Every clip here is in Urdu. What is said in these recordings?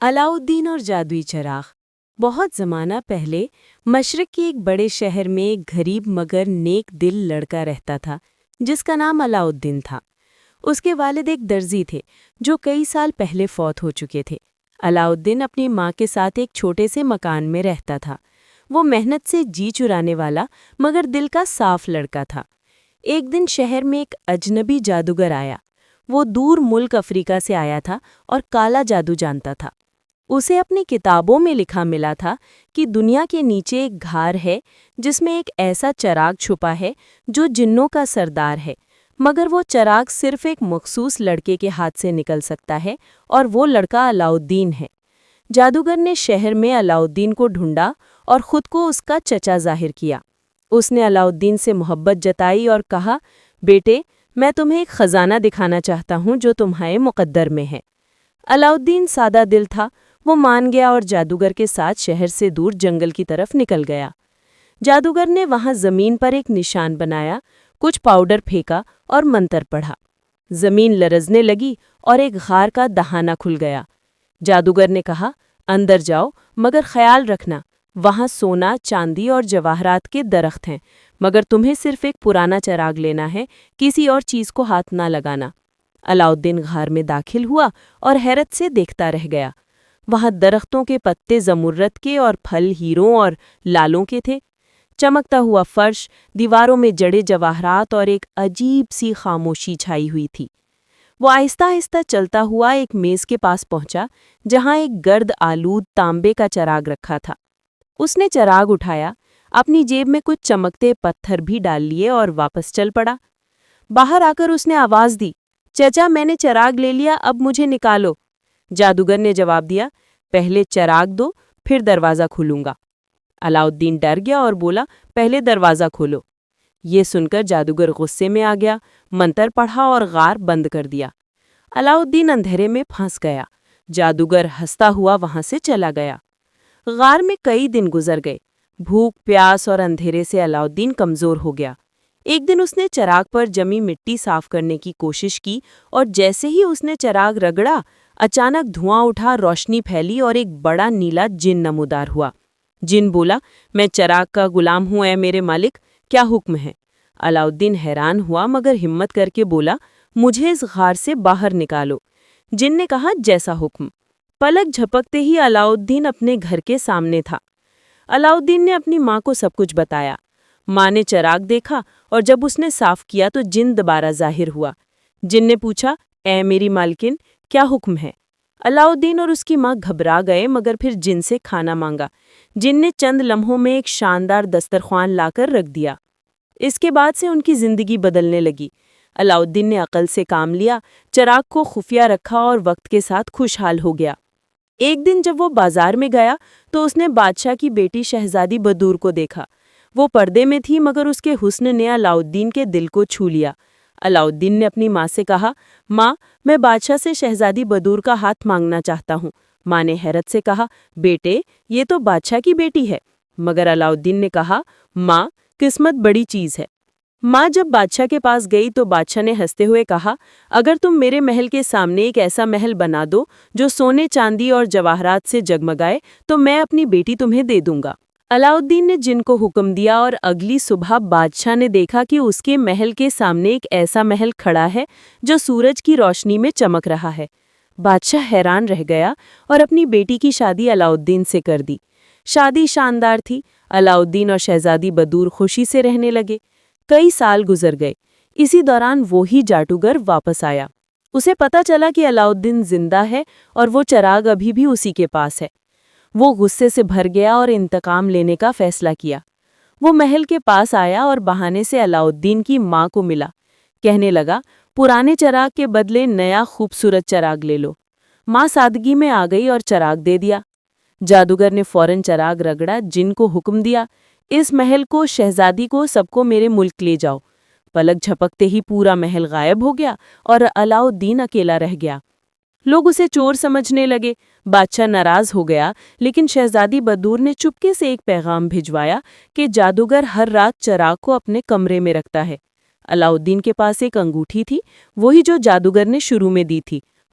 علاؤالدین اور جادوئی چراغ۔ بہت زمانہ پہلے مشرق کے ایک بڑے شہر میں ایک غریب مگر نیک دل لڑکا رہتا تھا جس کا نام علاؤالدین تھا۔ اس کے والد ایک درزی تھے جو کئی سال پہلے فوت ہو چکے تھے۔ علاؤالدین اپنی ماں کے ساتھ ایک چھوٹے سے مکان میں رہتا تھا۔ وہ محنت سے جی چرانے والا مگر دل کا صاف لڑکا تھا۔ ایک دن شہر میں ایک اجنبی جادوگر آیا۔ وہ دور ملک افریقہ سے آیا تھا اور کالا جادو جانتا تھا۔ اسے اپنی کتابوں میں لکھا ملا تھا کہ دنیا کے نیچے ایک غار ہے جس میں ایک ایسا چراغ چھپا ہے جو جنوں کا سردار ہے، مگر وہ چراغ صرف ایک مخصوص لڑکے کے ہاتھ سے نکل سکتا ہے اور وہ لڑکا علاؤالدین ہے۔ جادوگر نے شہر میں علاؤالدین کو ڈھونڈا اور خود کو اس کا چچا ظاہر کیا۔ اس نے علاؤالدین سے محبت جتائی اور کہا، بیٹے، میں تمہیں ایک خزانہ دکھانا چاہتا ہوں جو تمہارے مقدر میں ہے۔ علاؤالدین سادہ دل تھا، وہ مان گیا اور جادوگر کے ساتھ شہر سے دور جنگل کی طرف نکل گیا۔ جادوگر نے وہاں زمین پر ایک نشان بنایا، کچھ پاؤڈر پھینکا اور منتر پڑھا۔ زمین لرزنے لگی اور ایک غار کا دہانہ کھل گیا۔ جادوگر نے کہا، اندر جاؤ، مگر خیال رکھنا، وہاں سونا، چاندی اور جواہرات کے درخت ہیں، مگر تمہیں صرف ایک پرانا چراغ لینا ہے، کسی اور چیز کو ہاتھ نہ لگانا۔ علاؤالدین غار میں داخل ہوا اور حیرت سے دیکھتا رہ گیا۔ وہاں درختوں کے پتے زمرد کے اور پھل ہیروں اور لالوں کے تھے۔ چمکتا ہوا فرش، دیواروں میں جڑے جواہرات اور ایک عجیب سی خاموشی چھائی ہوئی تھی۔ وہ آہستہ آہستہ چلتا ہوا ایک میز کے پاس پہنچا جہاں ایک گرد آلود تانبے کا چراغ رکھا تھا۔ اس نے چراغ اٹھایا، اپنی جیب میں کچھ چمکتے پتھر بھی ڈال لیے اور واپس چل پڑا۔ باہر آ کر اس نے آواز دی، چچا، میں نے چراغ لے لیا، اب مجھے نکالو۔ جادوگر نے جواب دیا، پہلے چراغ دو، پھر دروازہ کھولوں گا۔ علاؤالدین ڈر گیا اور بولا، پہلے دروازہ کھولو۔ یہ سن کر جادوگر غصے میں آ گیا، منتر پڑھا اور غار بند کر دیا۔ علاؤالدین اندھیرے میں پھنس گیا۔ جادوگر ہنستا ہوا وہاں سے چلا گیا۔ غار میں کئی دن گزر گئے۔ بھوک، پیاس اور اندھیرے سے علاؤالدین کمزور ہو گیا۔ ایک دن اس نے چراغ پر جمی مٹی صاف کرنے کی کوشش کی اور جیسے ہی اس نے چراغ رگڑا، اچانک دھواں اٹھا، روشنی پھیلی اور ایک بڑا نیلا جن نمودار ہوا۔ جن بولا، میں چراغ کا غلام ہوں، اے میرے مالک، کیا حکم ہے؟ علاؤالدین حیران ہوا مگر ہمت کر کے بولا، مجھے اس غار سے باہر نکالو۔ جن نے کہا، جیسا حکم۔ پلک جھپکتے ہی علاؤالدین اپنے گھر کے سامنے تھا۔ علاؤالدین نے اپنی ماں کو سب کچھ بتایا۔ ماں نے چراغ دیکھا اور جب اس نے صاف کیا تو جن دوبارہ ظاہر ہوا۔ جن نے پوچھا، اے میری مالکن، کیا حکم ہے؟ علاؤالدین اور اس کی ماں گھبرا گئے مگر پھر جن سے کھانا مانگا۔ جن نے چند لمحوں میں ایک شاندار دسترخوان لا کر رکھ دیا۔ اس کے بعد سے ان کی زندگی بدلنے لگی۔ علاؤالدین نے عقل سے کام لیا، چراغ کو خفیہ رکھا اور وقت کے ساتھ خوشحال ہو گیا۔ ایک دن جب وہ بازار میں گیا تو اس نے بادشاہ کی بیٹی شہزادی بدور کو دیکھا۔ وہ پردے میں تھی مگر اس کے حسن نے علاؤالدین کے دل کو چھو لیا۔ علاؤالدین نے اپنی ماں سے کہا، ماں، میں بادشاہ سے شہزادی بدور کا ہاتھ مانگنا چاہتا ہوں۔ ماں نے حیرت سے کہا، بیٹے، یہ تو بادشاہ کی بیٹی ہے۔ مگر علاؤالدین نے کہا، ماں، قسمت بڑی چیز ہے۔ ماں جب بادشاہ کے پاس گئی تو بادشاہ نے ہنستے ہوئے کہا، اگر تم میرے محل کے سامنے ایک ایسا محل بنا دو جو سونے، چاندی اور جواہرات سے جگمگائے تو میں اپنی بیٹی تمہیں دے دوں گا۔ علاؤالدین نے جن کو حکم دیا اور اگلی صبح بادشاہ نے دیکھا کہ اس کے محل کے سامنے ایک ایسا محل کھڑا ہے جو سورج کی روشنی میں چمک رہا ہے۔ بادشاہ حیران رہ گیا اور اپنی بیٹی کی شادی علاؤالدین سے کر دی۔ شادی شاندار تھی۔ علاؤالدین اور شہزادی بدور خوشی سے رہنے لگے۔ کئی سال گزر گئے۔ اسی دوران وہی جادوگر واپس آیا۔ اسے پتہ چلا کہ علاؤالدین زندہ ہے اور وہ چراغ ابھی بھی اسی کے پاس ہے۔ وہ غصے سے بھر گیا اور انتقام لینے کا فیصلہ کیا۔ وہ محل کے پاس آیا اور بہانے سے علاؤالدین کی ماں کو ملا۔ کہنے لگا، پرانے چراغ کے بدلے نیا خوبصورت چراغ لے لو۔ ماں سادگی میں آ گئی اور چراغ دے دیا۔ جادوگر نے فوراً چراغ رگڑا، جن کو حکم دیا، اس محل کو، شہزادی کو، سب کو میرے ملک لے جاؤ۔ پلک جھپکتے ہی پورا محل غائب ہو گیا اور علاؤالدین اکیلا رہ گیا۔ لوگ اسے چور سمجھنے لگے۔ بادشاہ ناراض ہو گیا، لیکن شہزادی بدور نے چپکے سے ایک پیغام بھجوایا کہ جادوگر ہر رات چراغ کو اپنے کمرے میں رکھتا ہے۔ علاؤالدین کے پاس ایک انگوٹھی تھی، وہی جو جادوگر نے شروع میں دی تھی۔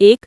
1.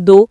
2.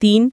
3.